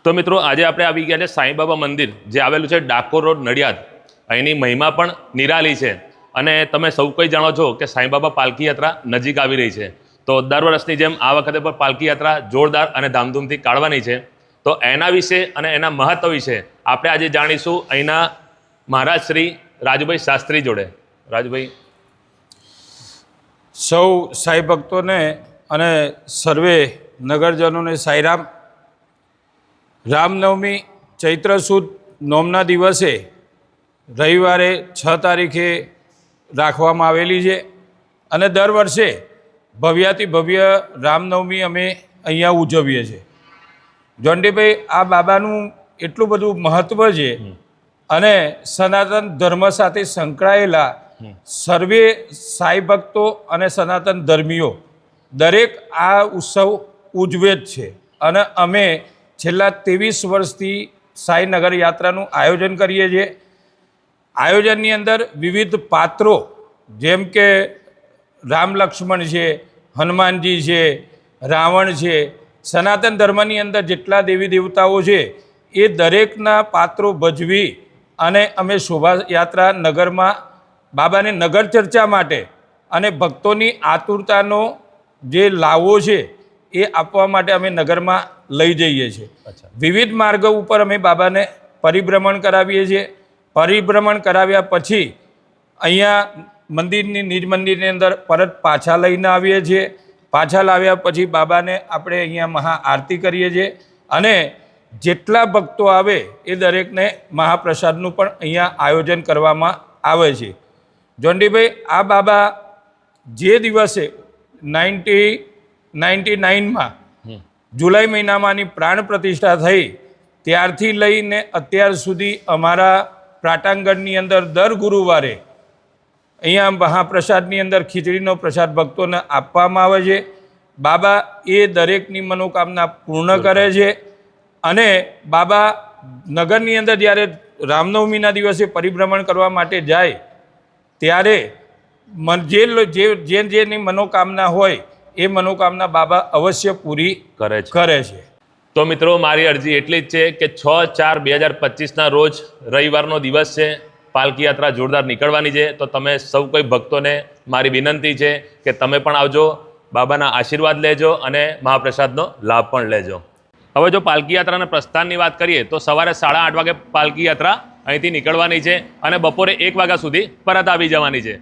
તો મિત્રો આજે આપણે આવી ગયા છે સાંઈબાબા મંદિર જે આવેલું છે ડાકોર રોડ નડિયાદ। અહીંની મહિમા પણ નિરાલી છે અને તમે સૌ કોઈ જાણો છો કે સાંઈબાબા પાલકી યાત્રા નજીક આવી રહી છે। તો દર વર્ષની જેમ આ વખતે પણ પાલકી યાત્રા જોરદાર અને ધામધૂમથી કાઢવાની છે। તો એના વિશે અને એના મહત્વ વિશે આપણે આજે જાણીશું અહીંના મહારાજ શ્રી રાજુભાઈ શાસ્ત્રી જોડે। રાજુભાઈ, સૌ સાંઈ ભક્તોને અને સર્વે નગરજનોને સાંઈરામ। રામનવમી ચૈત્ર સુદ નોમના દિવસે રવિવારે 6 તારીખે રાખવામાં આવેલી છે અને દર વર્ષે ભવ્યાતિ ભવ્ય રામનવમી અમે અહીંયા ઉજવીએ છીએ। જોન્ટીભાઈ, આ બાબાનું એટલું બધું મહત્ત્વ છે અને સનાતન ધર્મ સાથે સંકળાયેલા સર્વે સાંઈ ભક્તો અને સનાતન ધર્મીઓ દરેક આ ઉત્સવ ઉજવે જ છે અને અમે છેલ્લા 23 વર્ષથી સાંઈ નગર યાત્રાનું આયોજન કરીએ છીએ। આયોજનની અંદર વિવિધ પાત્રો જેમ કે રામ લક્ષ્મણ છે, હનુમાનજી છે, રાવણ છે, સનાતન ધર્મની અંદર જેટલા દેવી દેવતાઓ છે એ દરેકના પાત્રો ભજવી અને અમે શોભાયાત્રા નગરમાં બાબાને નગર ચર્ચા માટે અને ભક્તોની આતુરતાનો જે લાવો છે એ આપવા માટે અમે નગરમાં લઈ જઈએ છીએ। વિવિધ માર્ગો ઉપર અમે બાબાને પરિભ્રમણ કરાવીએ છીએ। પરિભ્રમણ કરાવ્યા પછી અહીંયા મંદિરની નિજ મંદિરની અંદર પરત પાછા લઈને આવીએ છીએ। પાછા લાવ્યા પછી બાબાને આપણે અહીંયા મહાઆરતી કરીએ છીએ અને જેટલા ભક્તો આવે એ દરેકને મહાપ્રસાદનું પણ અહીંયા આયોજન કરવામાં આવે છે। જોન્ટીભાઈ, આ બાબા જે દિવસે 1999માં જુલાઈ મહિનામાંની પ્રાણ પ્રતિષ્ઠા થઈ ત્યારથી લઈને અત્યાર સુધી અમારા પ્રાટાંગણની અંદર દર ગુરુવારે અહીંયા મહાપ્રસાદની અંદર ખીચડીનો પ્રસાદ ભક્તોને આપવામાં આવે છે। બાબા એ દરેકની મનોકામના પૂર્ણ કરે છે અને બાબા નગરની અંદર જ્યારે રામનવમીના દિવસે પરિભ્રમણ કરવા માટે જાય ત્યારે જેની મનોકામના હોય એ મનોકામના બાબા અવશ્ય પૂરી કરે છે। તો મિત્રો, મારી અરજી એટલી જ છે કે 6/4/2025ના રોજ રવિવારનો દિવસ છે, પાલકી યાત્રા જોરદાર નીકળવાની છે। તો તમે સૌ કોઈ ભક્તોને મારી વિનંતી છે કે તમે પણ આવજો, બાબાના આશીર્વાદ લેજો અને મહાપ્રસાદનો લાભ પણ લેજો। હવે જો પાલકી યાત્રાના પ્રસ્થાનની વાત કરીએ તો સવારે 8:30 વાગે પાલકી યાત્રા અહીંથી નીકળવાની છે અને બપોરે 1 વાગ્યા સુધી પરત આવી જવાની છે।